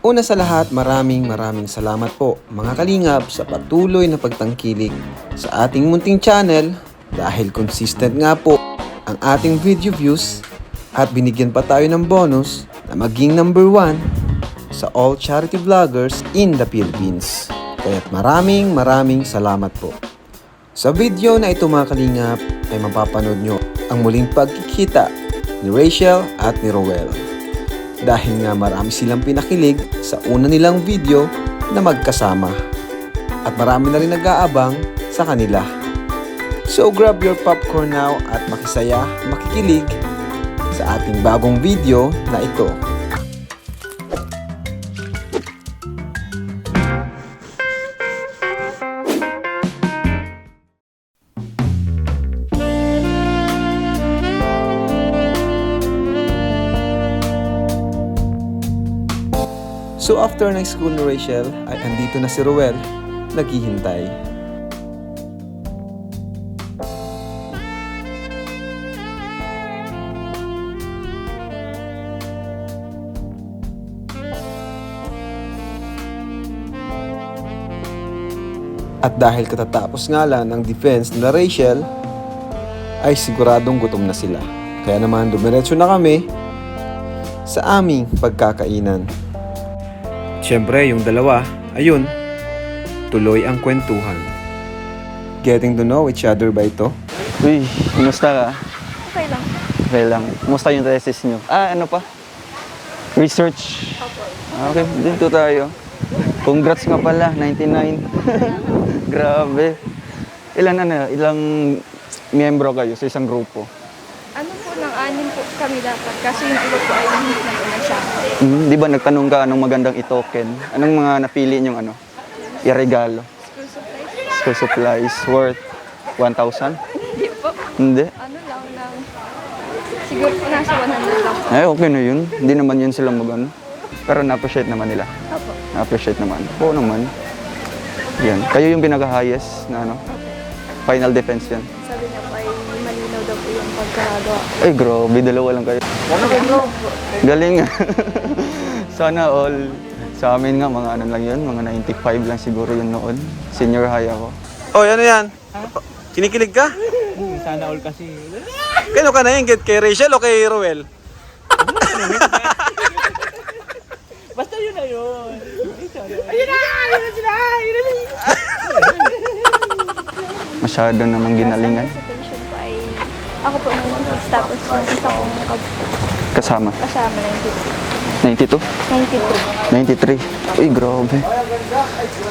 Una sa lahat, maraming salamat po mga kalingap sa patuloy na pagtangkilik sa ating munting channel dahil consistent nga po ang ating video views at binigyan pa tayo ng bonus na maging number 1 sa all charity vloggers in the Philippines. Kaya't maraming salamat po. Sa video na ito mga kalingap ay mapapanood nyo ang muling pagkikita ni Rachel at ni Roel. Dahil nga marami silang pinakilig sa una nilang video na magkasama. At marami na rin nag-aabang sa kanila. So grab your popcorn now at makisaya, makikilig sa ating bagong video na ito. So after ng school ni Rachel, ay andito na si Roel, naghihintay. At dahil katatapos nga lang ng defense nila Rachel, ay siguradong gutom na sila. Kaya naman dumiretso na kami sa aming pagkakainan. Siyempre, yung dalawa, ayun, tuloy ang kwentuhan. Getting to know each other ba ito? Uy, kumusta ka? Okay lang. Okay lang. Kumusta yung thesis nyo? Ano pa? Research? Okay, dito tayo. Congrats nga pala, 99. Grabe. Ilang miyembro kayo sa isang grupo? Ano po, ng 6 po kami dapat. Kasi yung iba po ay hindi na po nagsama. Di ba nagtanong ka anong magandang i-token? Anong mga napili nyong i-regalo? School supplies. School supplies worth 1,000? Hindi po. Hindi. Ano lang. Siguro po nasa 100 lang po. Ay, okay na yun. Hindi naman yun sila Pero na-appreciate naman nila. Opo. Na-appreciate naman. Oo naman. Yan. Kayo yung pinaka-highest na final defense yan. Sabi niya po ay malinaw daw po yung pagkagawa. Ay, grabe. Dalawa lang kayo. Galing nga. Sana all. Sa amin nga, mga ano lang yun. Mga 95 lang siguro yun noon. Senior high ako. Oh, ano yan? Kinikilig ka? Sana all kasi. Kano ka na yun? Kay Rachel o kay Roel? Basta yun na yun. Masyado namang ginalingan. Sa pension po ay ako po nung tapos yung isa kong Kasama. kasama na yung 92? 92. 93. Uy, grabe.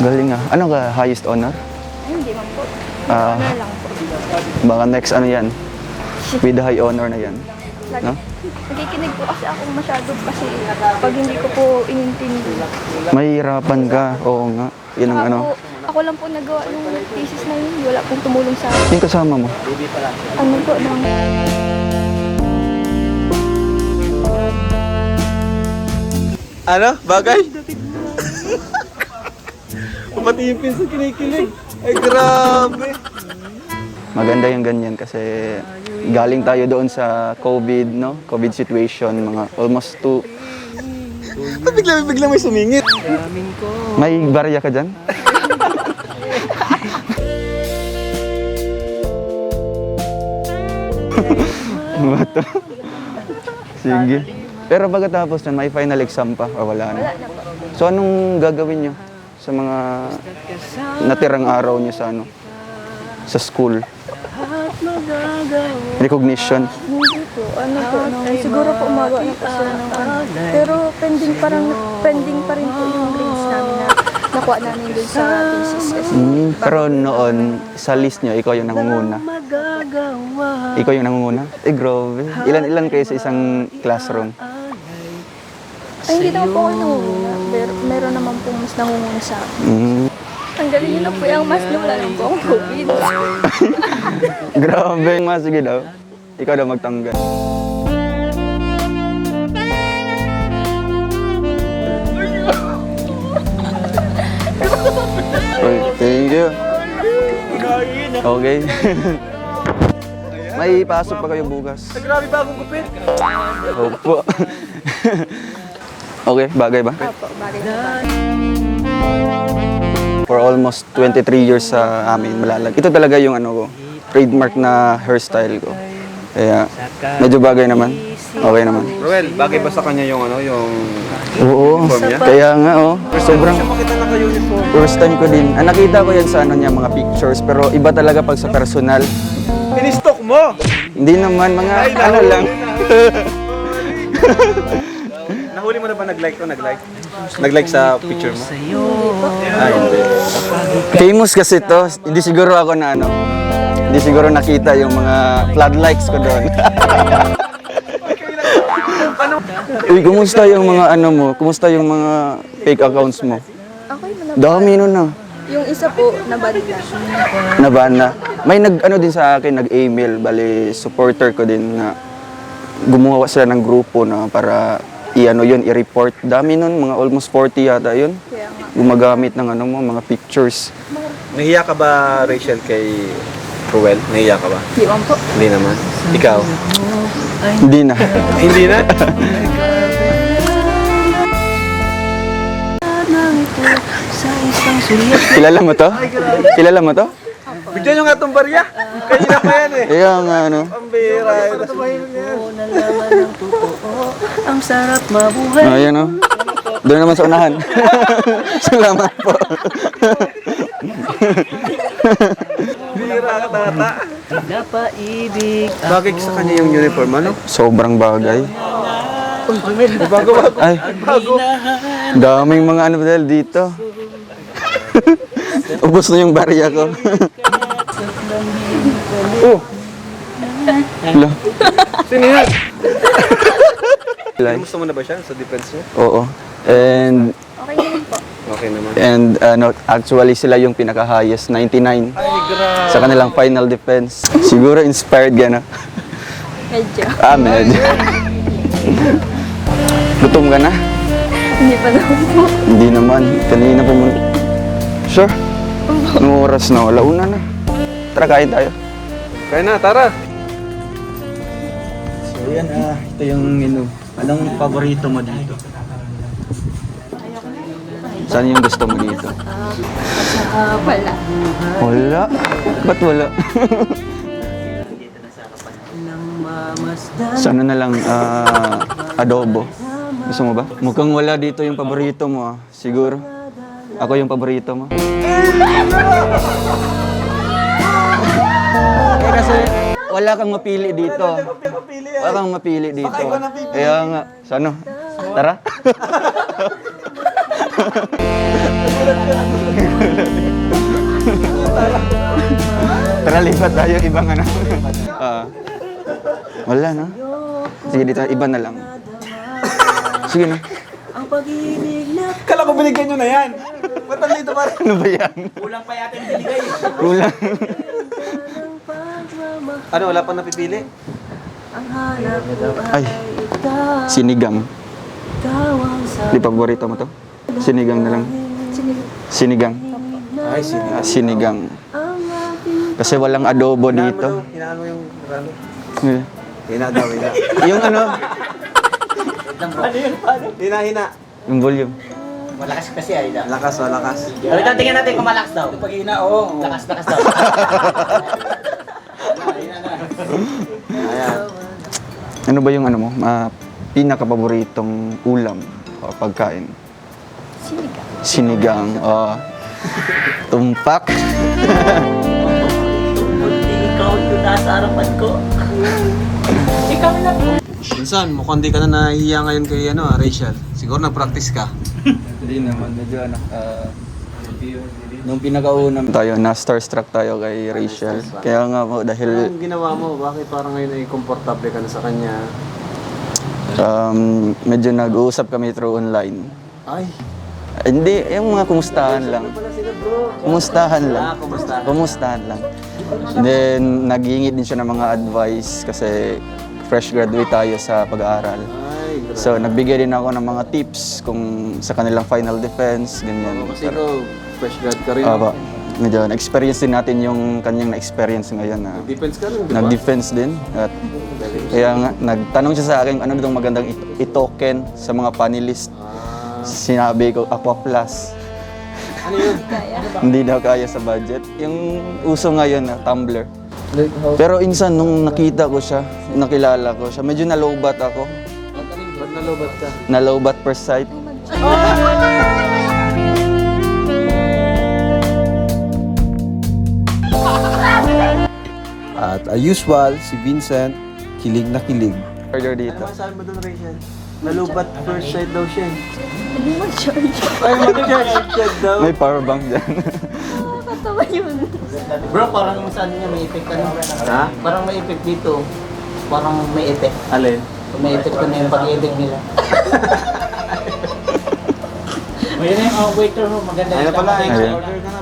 Galing ah. Ano ka? Highest honor? Ay, hindi man po. Ah. Ano lang po. Baka next yan? With the high honor na yan. Lagi. No? Nakikinig po kasi ako masyado kasi pag hindi ko po inintindi. Mahihirapan ka. Oo nga. Yun ang Ako lang po nagawa yung thesis na yun. Wala pong tumulong sa akin. Yung kasama mo? Ano po, ng... Ano? Bagay? Pati yung pinsa kinikilig. Ay, grabe. Maganda yung ganyan kasi galing tayo doon sa COVID, no? COVID situation, mga almost 2. Bigla may sumingit. May barya ka dyan? Bato. Sige. Pero pagkatapos nun, may final exam pa o wala na? Wala na po. So anong gagawin nyo sa mga natirang araw nyo sa school? Recognition. Hindi po, ano po, siguro po umaga na po sila ng ano. Pero pending pa rin po yung grades namin na nakuha namin dun sa thesis. Kasi Pero noon, sa list nyo, ikaw yung nangunguna. Ikaw yung nangunguna? Eh, grabe. Ilan kayo sa isang classroom? ay, hindi naman po ako nangunguna. Pero meron naman po mas nangunguna sa akin. Ang galing nyo na po yung mas wala lang po akong COVID. Grabe. Sige daw. Ikaw daw magtanggal. Thank you. Okay. May pasok pa kayo bukas. Grabe ba akong gupit? Opo. Okay, bagay ba? Opo, bagay na bagay. For almost 23 years sa amin malalag. Ito talaga yung ano ko, trademark na hairstyle ko. Kaya medyo bagay naman. Okay naman. Roel, bagay ba sa kanya yung ano, yung Oo, uniform niya? kaya nga sobrang Makita naka-uniform. first time ko din. Nakita ko yan sa ano niya, mga pictures, pero iba talaga pag sa personal. Pinistok mo! Hindi naman, mga ano lang. Nahuli mo na ba nag-like to? Nag-like sa picture mo? Ay, hindi. Famous kasi to. Hindi siguro ako na ano. Hindi siguro nakita yung mga flood likes ko doon. Uy, kumusta yung mga ano mo? Kumusta yung mga fake accounts mo? Okay mo na. Dami nun na. Yung isa po, nabali na. Naban na. May nag-ano din sa akin, nag-email, bali supporter ko din na gumawa sila ng grupo na para i-ano yun, i-report. Dami nun, mga almost 40 yata yun. Kaya nga. Gumagamit ng ano mo, mga pictures. Nahiya ka ba, Rachel, kay Roel? Nahiya ka ba? Di ba po? Hindi naman. Ikaw? Hindi na. Hindi na? Kilala mo to? Kilala mo to? Bigyan nyo nga itong barya. Kanina pa yan eh. Kaya nga ano. Ang bira. Ang sarap mabuhay. Ayan o. Doon naman sa unahan. Salamat po. Bira ka tata. Napaibig. Bagay sa kanya yung uniform, ano? Sobrang bagay. Bago-bago. Ay, daming mga ano dahil dito. Ubus na yung barya ko. Oh, Hello. sino yan? Like, Gusto mo na ba siya sa defense niya? oo. And Okay naman po. Okay naman. ano, actually sila yung pinaka-highest, 99. Sa kanilang final defense. Siguro inspired ka na. Medyo. Medyo. Gutom ka na? Hindi pa naman po. Hindi naman. Kanina pumunta. Sure. Anong oras na? Alauna na. Tara, kain tayo. Kaya na, tara. So yan, ito yung menu. Anong paborito mo dito? Saan yung gusto mo dito? Wala. Wala. Ba't wala? Sana na lang adobo. Gusto mo ba? Mukhang wala dito yung paborito mo. Siguro. Ako yung paborito mo. Kasi wala kang mapili dito. Wala kang mapili dito. Kaya nga, sa ano? Tara. Tara, lipat tayo. Ibang ano. Wala na. Sige, dito. Iba na lang. Sige na. Kala ko binigyan nyo na yan. Ba't nandito pa rin? Ano ba yan? Kulang pa yata yung binigay. Kulang. Ano, wala pa napipili? Ay, sinigang. Di paborito mo to? Sinigang na lang. Sinigang. Ay, sige. Sinigang. Kasi walang adobo dito. Hinaan mo yung ano? Eh, Hina daw, hina. yung ano, Ano yun? Paano? Hina. yung volume. Malakas kasi ay da. Lakas, lakas. Pero tingnan natin kung malakas daw. Pag ina, oo. Lakas daw. Ayan. Ano ba yung ano mo? Pinaka-paboritong ulam o pagkain? Sinigang. Sinigang. Tumpak. Kunti ikaw yung nasa harapan ko. Ikaw na po. Minsan, mukhang di ka na nahihiya ngayon kay Rachel. Siguro nag-practice ka. Hindi naman, medyo nung pinakauna tayo, na-starstruck tayo kay Rachel. Kaya nga po, dahil Anong ginawa mo? Bakit parang ngayon ay komportable ka na sa kanya? medyo nag-uusap kami through online. Ay, Hindi, yung mga kumustahan lang. Kumustahan lang. kumusta? Kumustahan lang. Then, naghingi din siya ng mga advice kasi fresh graduate tayo sa pag-aaral. Ay, grabe. So, nagbigay din ako ng mga tips kung sa kanilang final defense, ganyan. Kasi ikaw, fresh grad ka rin. Aba, medyo na-experience din natin yung kanyang na-experience ngayon na Defense ka rin, di ba? nag-defense din. At kaya nga, nagtanong siya sa akin ano itong magandang i-token sa mga panelist. Sinabi ko, Aqua Plus. Ano yun? Hindi daw kaya sa budget. Yung uso ngayon na Tumblr. Pero insan nung nakita ko siya, nakilala ko siya, medyo nalobat ako. Ba't nalobat ka? Nalobat per sight. At as usual, si Vincent, kilig na kilig. Order dito. Saan mo doon, Rachel? Nalubat first sight daw siya. Hindi mag-charge. Ay, mag-charge daw. May power bank dyan. Nakakatawa yun. Bro, parang saan niya may effect ka Ha? Parang may effect dito. Parang may effect. Alin? May effect ko na yung pag-effect nila. Ayun na yung waiter mo, maganda Ayun na pala, Ayun. order ka na.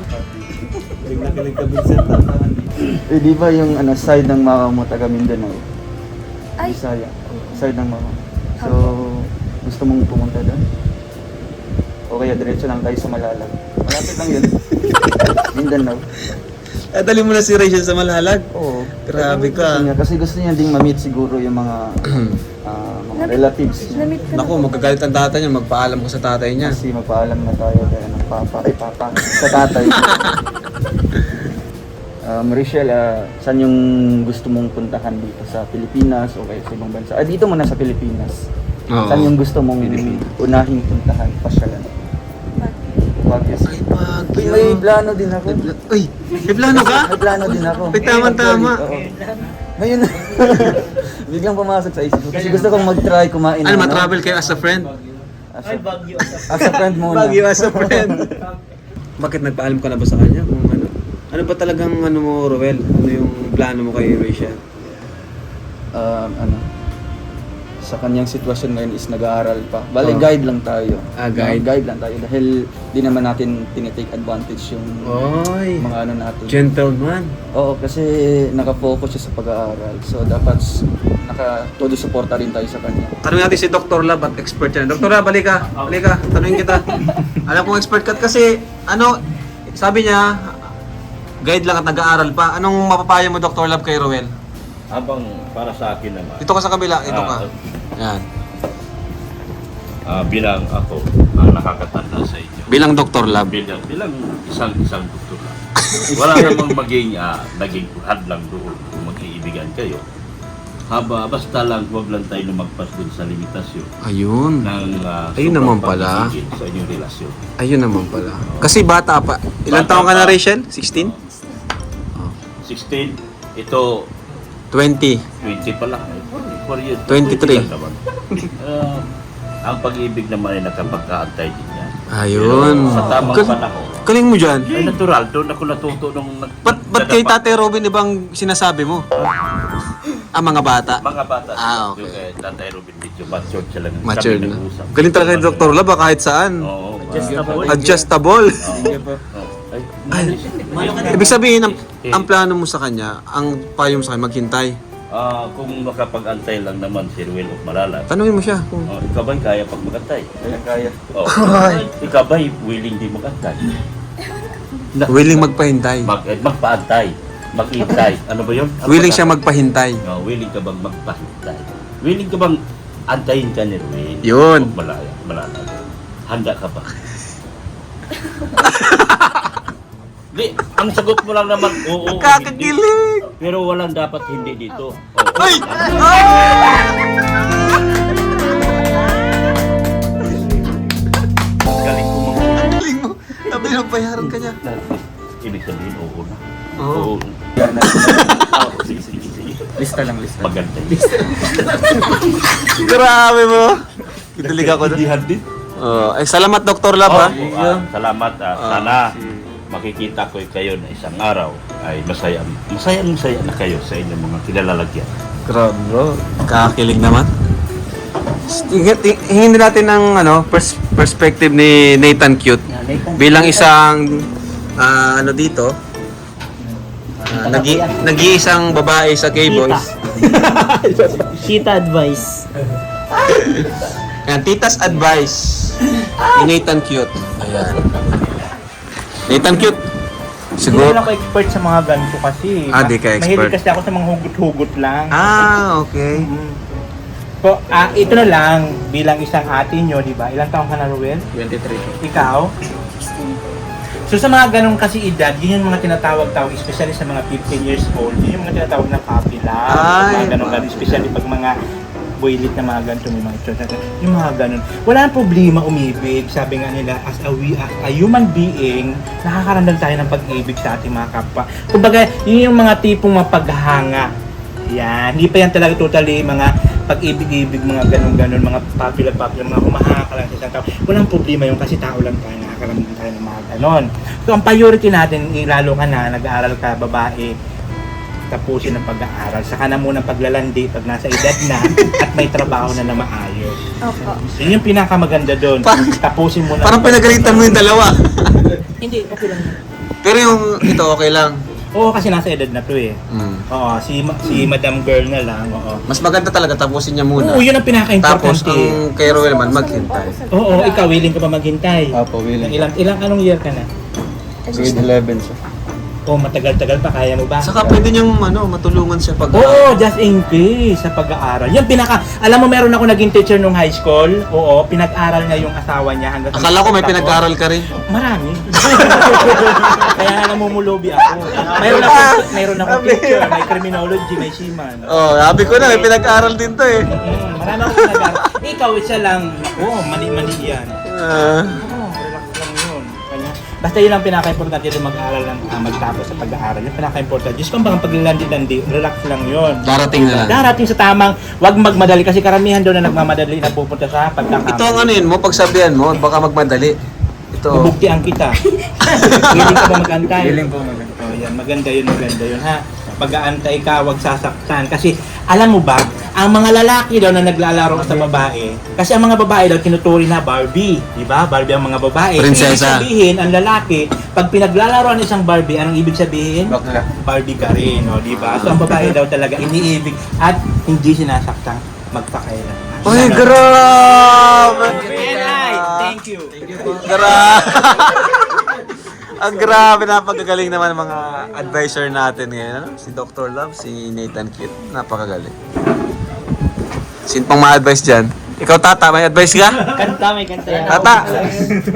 Kilig na kilig ka, Vincent. Eh, di ba yung side ng mama mo taga Mindanao? Ay, Bisaya. Side ng mama. So, gusto mong pumunta doon? O kaya diretso lang tayo sa Malalag. Malapit lang yun. Mindanao. Dali mo na si Rachel sa Malalag. Oo. Grabe ka. Kasi gusto niya ding ma-meet siguro yung mga mga relatives niya. namit ka na. Naku, magkagalit ang tatay niya, magpaalam ko sa tatay niya. Kasi magpaalam na tayo kaya ng papa, sa tatay. Rachel, saan yung gusto mong puntahan dito sa Pilipinas o kaya sa ibang bansa? Dito muna sa Pilipinas. Oo. Saan yung gusto mong unahing puntahan, pasyalan? Baguio. Ay, Baguio. Uy, may plano din ako. Uy, may plano ka? May plano din ako. Uy, tama-tama. Oo. Ngayon, biglang pumasok sa isip ko. Kasi gusto kong mag-try kumain. Ano, ng ma-travel kayo as a friend? As a friend muna. Baguio as a friend. Bakit nagpaalam ka na ba sa kanya? Kung ano? Ano ba talagang ano mo, Roel? Ano yung plano mo kay Rachel? Sa kanyang sitwasyon ngayon is nag-aaral pa. Bale, Oh. guide lang tayo. Guide? Guide lang tayo dahil di naman natin tinitake advantage yung Oy, mga ano natin. gentleman. Oo, kasi nakafocus siya sa pag-aaral. So, dapat todo suporta rin tayo sa kanya. Tanungin natin si Dr. Lab at expert yan. Dr. Lab, balik ka. Balik ka. Tanungin kita. Alam kong expert ka kasi, sabi niya, guide lang at nag-aaral pa. Anong mapapayo mo, Dr. Lab, kay Roel? Habang para sa akin naman, Dito ka sa kabila. Ito ka. Yan. bilang ako ang nakakatanda sa inyo. Bilang Dr. Lab. Bilang isang doktor lang. Wala namang naging hadlang doon kung mag-iibigan kayo. Basta lang, huwag lang tayo lumagpas dun sa limitasyon Ayun. ng Ayun naman pala. pag-ibigin sa inyong relasyon. Ayun naman pala. Kasi bata pa. Ilang taon ka na, Rachel? 16? 16, ito 20. 20 pa lang. 4 years. 23. lang naman. Ang pag-ibig naman ay nakapagkaantay din yan. Ayun. Pero sa tamang panahon, Galing mo dyan. ay natural, doon ako natuto nung Ba't kay Tate Robin ibang sinasabi mo? Mga bata. Mga bata. Okay. Yung kay Tatay Robin medyo matured sila. Mature Kami na. nag-usap. Galing talaga ni Dr. Lab kahit saan. Oo. Adjustable. Ay, Ibig sabihin, ang plano mo sa kanya, ang payo mo sa kanya, maghintay. kung makapag-antay lang naman si Ruel of Malalag, Tanungin mo siya. Kung... ikaw ba'y kaya pag mag-antay? Kaya. Oh. Ikaw ba'y willing din mag-antay? Willing magpahintay. Magpaantay. Mag-intay. Ano ba yun? Willing siya magpahintay. Willing ka bang magpahintay? Willing ka bang antayin ka ni Ruel? Yun. of Malalag? Handa ka ba? Di, ang sagot mo lang naman, oo, hindi. Kakakilig! Pero walang dapat hindi dito. Ay! Galing ko mga Galing mo. Sabi na bayaran ka niya. ibig sabihin, oo na. Oo. Sige, sige, sige. Lista lang, lista. Maganda yun. Grabe mo. Kitulig ako doon. Hindi din. Salamat Dr. Lab ha. Salamat. Sana makikita ko kayo na isang araw ay masaya na kayo sa inyong mga kinalalagyan. Grabe bro. Kakakilig naman. Hingin din natin ng perspective ni Nathan Cute bilang isang dito nag-iisang babae sa K-Boys. Cheetah advice. Yan, Tita's Advice ni Nathan Cute. Ayan. Nathan Cute. Hindi Siguro. ako expert sa mga ganito kasi. Di ka expert. Mahilig kasi ako sa mga hugot-hugot lang. Okay. Po, ito na lang, bilang isang ate nyo, di ba? Ilang taong ka na, Ruel? 23. Ikaw? So sa mga ganong kasi edad, yun yung mga tinatawag-tawag, especially sa mga 15 years old, yun yung mga tinatawag na puppy love, Ay, mga ganong, especially pag mga boylit na mga ganito, may mga itsura, yung mga ganon. Wala nang problema umibig, sabi nga nila, as a human being, nakakaramdam tayo ng pag-ibig sa ating mga kapwa. Kumbaga, yun yung mga tipong mapaghanga. Yan, hindi pa yan talaga totally mga pag-ibig-ibig, mga ganon-ganon, mga popular, mga humahanga ka lang sa isang tao. Walang problema yun kasi tao lang tayo, nakakaramdam tayo ng mga ganon. So, ang priority natin, lalo ka na, nag-aaral ka, babae, tapusin ang pag-aaral. Saka na muna paglalandi pag nasa edad na at may trabaho na maayos. Opo. Yun yung pinakamaganda doon. Tapusin mo na. Parang pinagalitan mo yung dalawa. Hindi, okay lang. Pero yung ito okay lang. Oo, kasi nasa edad na to eh. Oo, si Madam Girl na lang. Oo. Mas maganda talaga tapusin niya muna. Oo, yun ang Tapos pinaka-importante. ang kay Roel man maghintay. Oo, ikaw willing ka ba maghintay? Opo, willing. Ilang anong year ka na? Grade 11 siya. Oo, matagal-tagal pa, kaya mo ba? Saka pwede niyang matulungan siya pag Oo, just in case sa pag-aaral. Yung alam mo meron ako naging teacher nung high school. Oo, pinag-aral niya yung asawa niya hanggang Akala ko may pinag-aral ka rin. Marami. Kaya nga namumulobi ako. Mayroon akong teacher, may criminology, may seaman. Oh, sabi ko na may pinag-aral din to eh. Marami akong pinag-aaral. Ikaw, isa lang. Oo, mani-mani yan. Ah, Oo, relax lang yun. Kanya, basta yun ang pinaka-importante rin mag-aaral ng magtapos sa pag-aaral. Yung pinaka-importante. Diyos kung bang paglandi-landi, relax lang yun. darating na lang. Darating sa tamang, wag magmadali kasi karamihan doon na nagmamadali na pupunta sa pagkakamali. Ito ang ano yun mo, pagsabihan mo, baka magmadali. Ito. Bubuktian kita. Willing ka ba mag-antay? Willing po maganda. Oh, yan, maganda yun ha. Pag-aantay ka, wag sasaktan. Kasi alam mo ba, ang mga lalaki daw na naglalaro sa babae, kasi ang mga babae daw tinuturi na Barbie, di ba? Barbie ang mga babae. Prinsesa. Ibig sabihin, ang lalaki, pag pinaglalaroan isang Barbie, anong ibig sabihin? Bakla. Barbie ka rin, no, di ba? So ang babae daw talaga iniibig at hindi sinasaktan magpakailan. Uy, grabe! Thank you. Grabe! Ang grabe, napakagaling naman mga advisor natin ngayon. Ano? Si Dr. Love, si Nathan Kit. Napakagaling. Sino pang ma-advise dyan? Ikaw, Tata, may advice ka? Kanta, may kanta yan. Tata!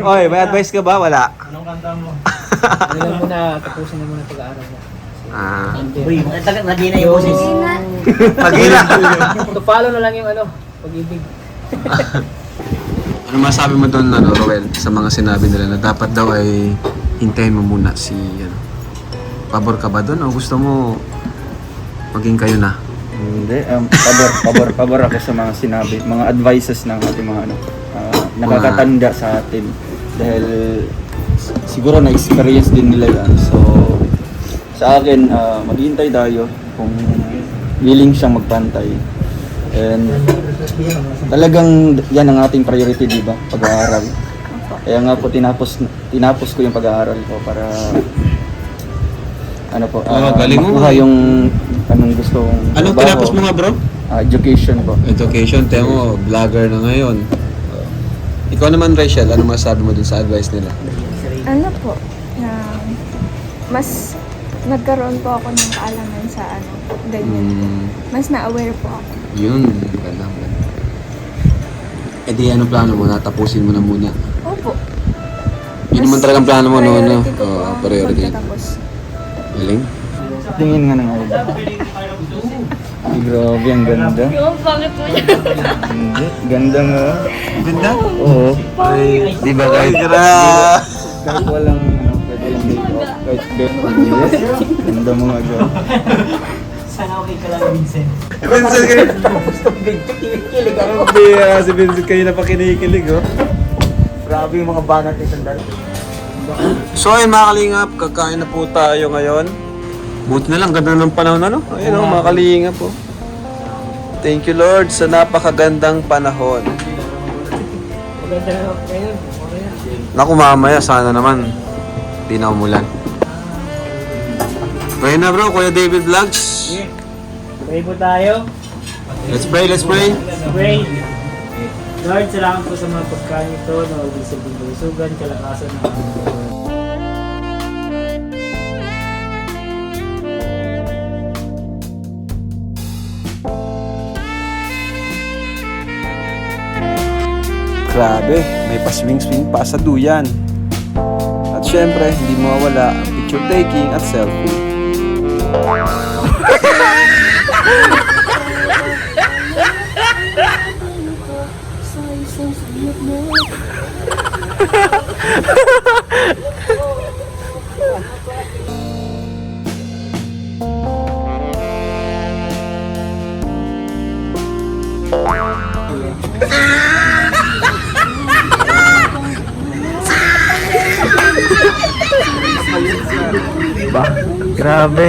Oy, may advice ka ba? Wala. Anong kanta mo? Hindi muna, tapusin na muna pag-aaral mo. Ah. Uy, nagina yung boses. Pag-ina. To follow na lang yung pag-ibig. Ano masabi mo doon, Roel, sa mga sinabi nila na dapat daw ay hintayin mo muna si, pabor ka ba doon o gusto mo maging kayo na? Hindi, pabor ako sa mga sinabi, mga advices ng ating mga nakakatanda sa atin. Dahil siguro na-experience din nila yan. So, sa akin, maghintay tayo kung willing siyang magpantay. And talagang yan ang ating priority, di ba? Pag-aaral. Kaya nga po tinapos ko yung pag-aaral ko para galing mo, makuha yung anong gusto kong Anong trabaho. tinapos mo nga, bro? Education po. Education, tayo mo, vlogger na ngayon. Ikaw naman, Rachel, ano masabi mo dun sa advice nila? Ano po, na mas nagkaroon po ako ng kaalaman sa ganyan. Mas na-aware po ako. Yun, ganda. Eh di, ano plano mo? Natapusin mo na muna. Opo. Yun naman talagang plano mo, no? Priority ko po Oo, ang priority. pagtatapos. Galing. Tingin nga ng audio. Ay, grabe, ang ganda. Yung pangit po niya. Hindi, ganda nga. Ganda? Oo. Ay, Di ba ay, kahit, kahit walang, makeup, kahit yes, ganda mo nga dyan. Sana okay ka lang, Vincent. Vincent, kayo. Kilig ako. Si Vincent kayo na pa kinikilig, oh. Grabe yung mga banat ni Sandal. So ayun mga kalingap, kakain na po tayo ngayon. Buti na lang, ganda ng panahon na, no? Ayun, oh, mga kalingap, po. Thank you, Lord, sa napakagandang panahon. Maganda na ako ngayon. Naku, mamaya, sana naman di na umulan. Kaya na, bro, Kuya David Vlogs. Pray po tayo. Let's pray, let's pray. Pray. Lord, salamat po sa mga pagkain ito na ubig sa bindulusugan, kalakasan ng aming buhay. Grabe, may pa-swing-swing pa sa duyan. At syempre, hindi mawawala ang picture taking at selfie. Grabe.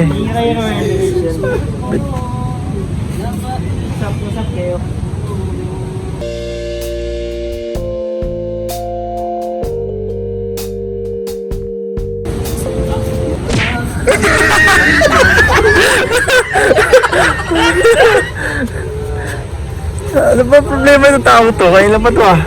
Usap-usap kayo. Ano ba problema ng tao to? Kain lang pa to ah.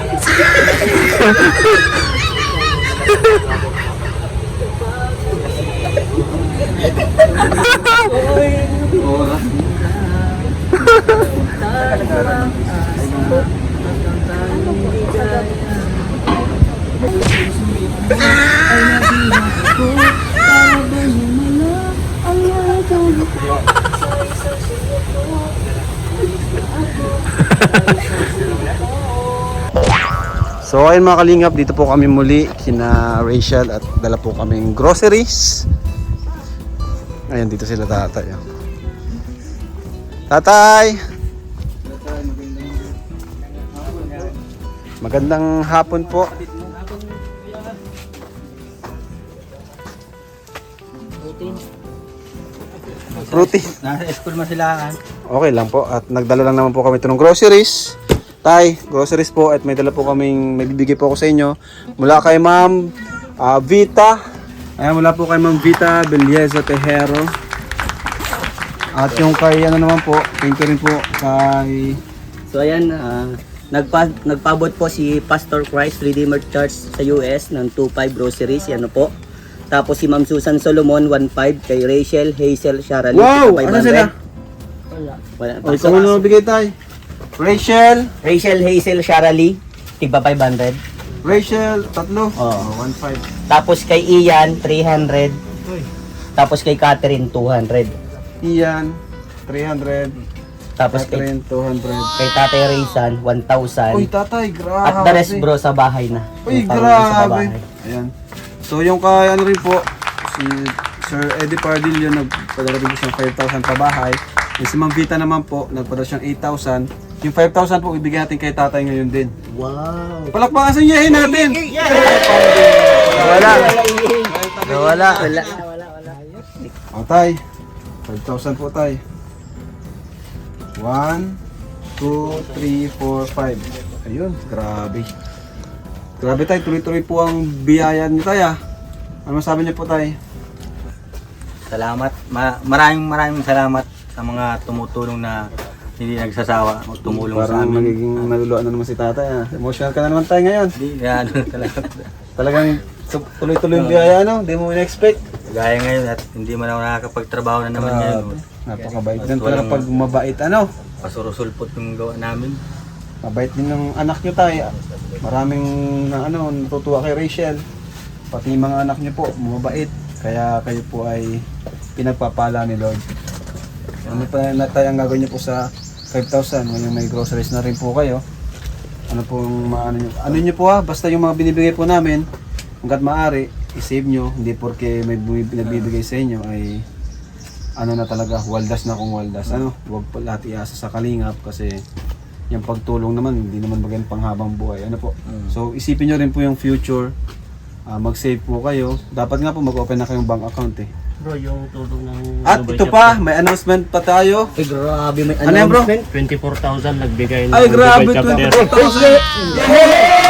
So ayun mga kalingap, dito po kami muli kina Rachel at dala po kaming groceries. Ayan, dito sila tatay. Oh. Tatay! Magandang hapon po. Routine. Nasa school masilaan. Okay lang po. At nagdala lang naman po kami ito ng groceries. Tay, groceries po at may dala po kaming, may bibigay po ako sa inyo mula kay Ma'am Vita. Ayan, mula po kay Ma'am Vita Belleza Tejero. At yung kay ano naman po, thank you rin po kay... So ayan, nagpabot po si Pastor Christ Redeemer Church sa US ng 2.5 groceries, yan po. Tapos si Ma'am Susan Solomon 1.5 kay Rachel Hazel Sharali. Wow! 500. Ano sila? Wala. O, ikaw mo naman bigay tay. Rachel! Rachel Hazel Sharali, tigba 500. Rachel, tatlo. Oo. 1.5. Tapos kay Ian 300. Tapos kay Catherine 200. Ian, 300. Tapos kay, Catherine, 200. kay Tatay Raysan 1,000. Uy, tatay, grabe. At the rest bro sa bahay na. Uy, Yung pang- sa grabe. bahay. Ayan. So, yung kay ano rin po, si Sir Eddie Pardillo, nagpadala din po siyang 5,000 pa bahay. Yung si Ma'am Vita naman po, nagpadala siyang 8,000. Yung 5,000 po, ibigay natin kay tatay ngayon din. Wow. Palakpakan sa iyahin natin! Wala. Wala. Wala. O, tay. 5,000 po, tay. 1, 2, 3, 4, 5. Ayun, grabe. Grabe tay, tuloy-tuloy po ang biyaya niyo tay ah. Ano masabi niyo po tay? Salamat. Maraming salamat sa mga tumutulong na hindi nagsasawa o tumulong sa Parang amin. magiging naluluan na naman si tatay ah. Emotional ka na naman tayo ngayon. Hindi, yan. Salamat. Talagang tuloy-tuloy ang biyaya no? Hindi mo in-expect. Gaya ngayon at hindi man ako nakakapagtrabaho na naman ngayon. Napakabait din talaga pag mabait ano. Pasurusulpot yung gawa namin. Mabait din ng anak niyo tayo. Maraming na ano natutuwa kay Rachel. Pati yung mga anak niyo po mabait. Kaya kayo po ay pinagpapala ni Lord. Ano pa na tayo ang gagawin niyo po sa 5,000 ngayon may groceries na rin po kayo. Ano pong maano niyo? Ano niyo po basta yung mga binibigay po namin hangga't maaari i-save niyo, hindi porke may nagbibigay sa inyo ay ano na talaga, waldas na kung waldas. Ano, huwag po lahat iasa sa kalingap kasi yung pagtulong naman, hindi naman magandang panghabang buhay. Ano po? So, isipin nyo rin po yung future. Mag-save po kayo. Dapat nga po mag-open na kayong bank account eh. Bro, yung tulong ng At ito pa, may announcement pa tayo. Ay grabe may Ano yan bro? 24,000 nagbigay ng Ay grabe, Dubai chapter. 24,000!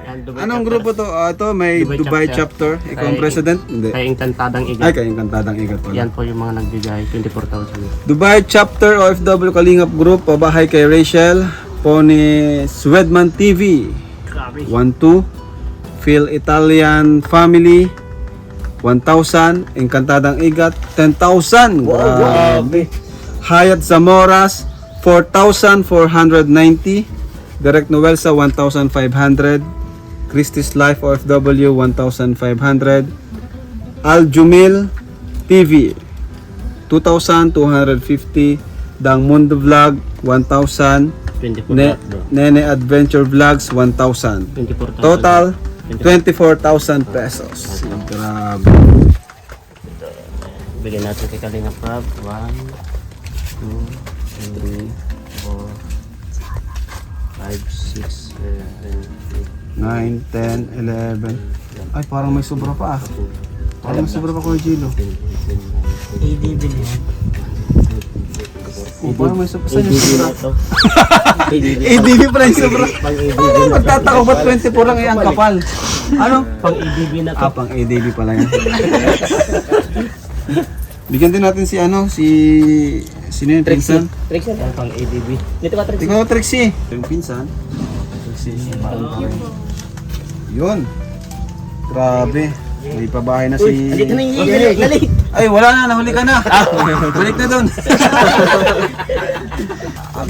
Yan, Dubai Anong chapter. grupo to? Ito may Dubai Dubai chapter. chapter. Ikaw ang Ay, president? Hindi. Kay Encantadang Ay, Igat. kayong kantadang igat pala. Yan po yung mga nagbigay, 24,000. Dubai chapter OFW Kalingap Group, pabahay kay Rachel, Pony Swedman TV, Grabe. 1-2, Phil Italian Family, 1,000, Encantadang Igat, 10,000. Grabe. Hayat Zamoras, 4,490. Direct Noelsa 1,500. Christie's Life OFW 1,500. Al Jumil TV 2,250. Dang Mundo Vlog 1,000. Nene Adventure Vlogs 1,000. Total 24,000 pesos. Grabe. Bigyan natin kay Kalinga Prab. 1, 2, 3, 4, 5, 6, 7, 9, 10, 11. Ay, parang may sobra pa ah. Parang may sobra pa ko, Gilo. ADB na yan. Oh, parang may sobra. Saan yung sobra? to. ADB pala yung sobra. Ay, magtataka ba 24 lang ang kapal? Ano? Pang ADB na to. Ah, pang ADB pala yan. Bigyan din natin si ano, sino yung pinsan? Trixie. Pang ADB. Dito ba Trixie? Ikaw, Trixie. Yung pinsan. Trixie. Yun. Grabe. May pabahay na si... Dito na yung dali. Ay, wala na. Nahuli ka na. Balik na doon.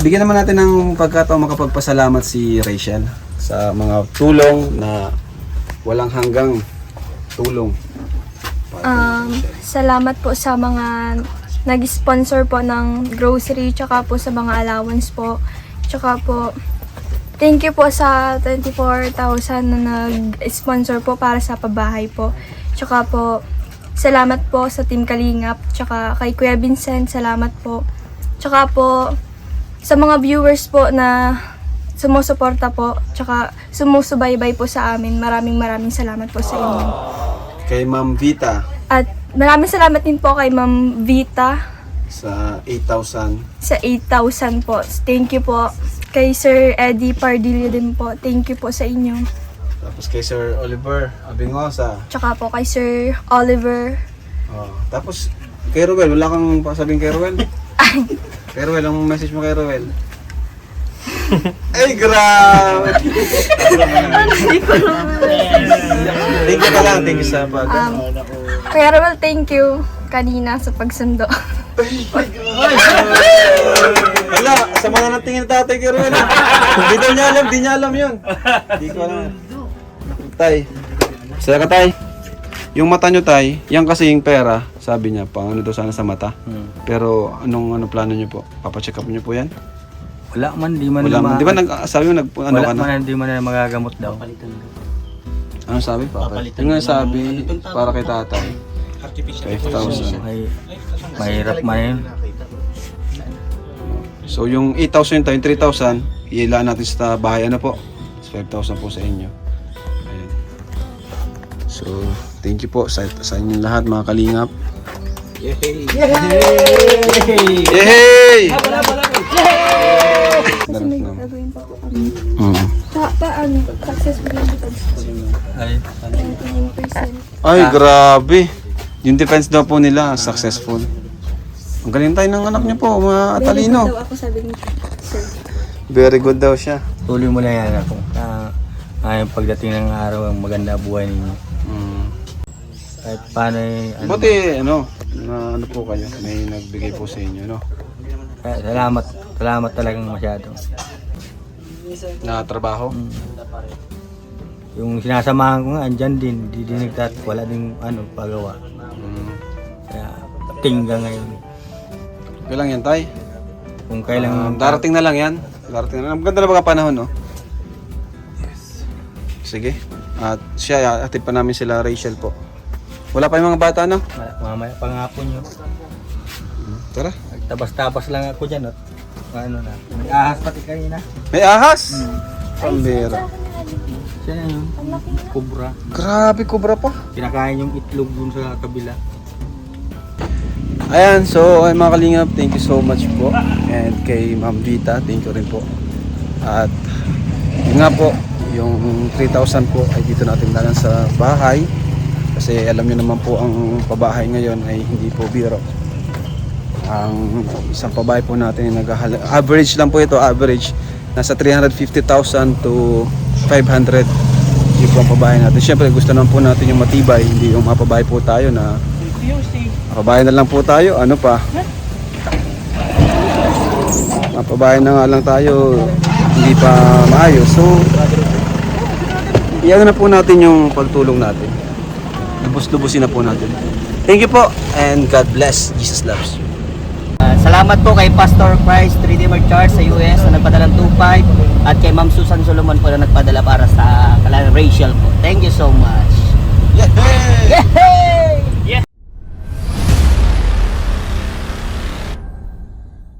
Bigyan naman natin ng pagkataon makapagpasalamat si Rachel sa mga tulong na walang hanggang tulong. Salamat po sa mga nag-sponsor po ng grocery, tsaka po sa mga allowance po. Tsaka po, thank you po sa 24,000 na nag-sponsor po para sa pabahay po. Tsaka po, salamat po sa Team Kalingap, tsaka kay Kuya Vincent, salamat po. Tsaka po, sa mga viewers po na sumusuporta po, tsaka sumusubaybay po sa amin, maraming salamat po sa inyo. Kay Ma'am Vita At maraming salamat din po kay Ma'am Vita sa 8,000. sa 8,000 po. Thank you po. Kay Sir Eddie Pardillo din po. Thank you po sa inyo. Tapos kay Sir Oliver Abingosa. Tsaka po kay Sir Oliver. Oh. Tapos kay Ruel, wala kang pasabihin kay Ruel? Kay Ruel, ang message mo kay Ruel? Ay, grabe! Thank you ka lang, thank you sa pag... Kuya Roel, thank you kanina sa pagsundo. Wala, sama na ng tingin ng tatay kay Ruel. Di daw niya alam, di niya alam yun. Di ko alam. Tay, saya ka tay. Yung mata nyo tay, yan kasi yung pera, sabi niya, pang ano daw sana sa mata. Pero anong plano nyo po? Papacheck up nyo po yan? Wala man, di man. Wala man. Di ba sabi mo ano wala ka na? man, di man na magagamot daw. Ano sabi pa? Yung nga sabi, para kay tatay, 5,000. Mahirap man yun. So yung 8,000 tayo, yung 3,000, iilaan natin sa bahay ano po? 5,000 po sa inyo. Ayan. So, thank you po sa inyong lahat mga kalingap. Yay! Kasi may gagawin pa po kami. Tsaka paano, successful yung defense po. Ay, 99%. Ay, grabe. Yung defense daw po nila, successful. Ang galing tayo ng anak niyo po, mga Very talino. good daw ako sabi ni Sir. Very good daw siya. tuloy mo na yan ako. Yung pagdating ng araw, ang maganda buhay ninyo. Kahit paano Buti, na ano po kayo, may nagbigay po sa inyo, no? Salamat talagang masyado. Na trabaho. Yung sinasamahan ko nga, andyan din, di nagtat, wala din pagawa. Kaya tingga ngayon. Kailang yan, tay? Kung kailang Darating na lang yan. Darating na lang. Ang ganda na mga panahon, no? Yes. Sige. At siya, atid pa namin sila Rachel po. Wala pa yung mga bata, no? mamaya pangapon nyo. Tara. Tapas-tapas lang ako dyan, at na. May ahas pati kanina. May ahas! Pambira. Siya na yun, kubra. Grabe, kubra pa. Kinakain yung itlog dun sa kabila. Ayan, so ay mga kalingap, thank you so much po. And kay Ma'am Vita, thank you rin po. At yun nga po, yung 3,000 po ay dito natin dalan sa bahay. Kasi alam niyo naman po ang pabahay ngayon ay hindi po biro. Ang isang pabahay po natin ay average lang po ito, average. Nasa 350,000 to 500 yung po ang pabahay natin. Siyempre gusto naman po natin yung matibay, hindi yung mga pabahay po tayo na pabahay na lang po tayo, ano pa? Mapabahay na nga lang tayo, hindi pa maayos. So, iyan na po natin yung pagtulong natin. Lubos-lubusin na po natin. Thank you po and God bless. Jesus loves you. Salamat po kay Pastor Christ Redeemer Church sa US na nagpadala ng 2.5 at kay Ma'am Susan Solomon po na nagpadala para sa Kalan Rachel po. Thank you so much.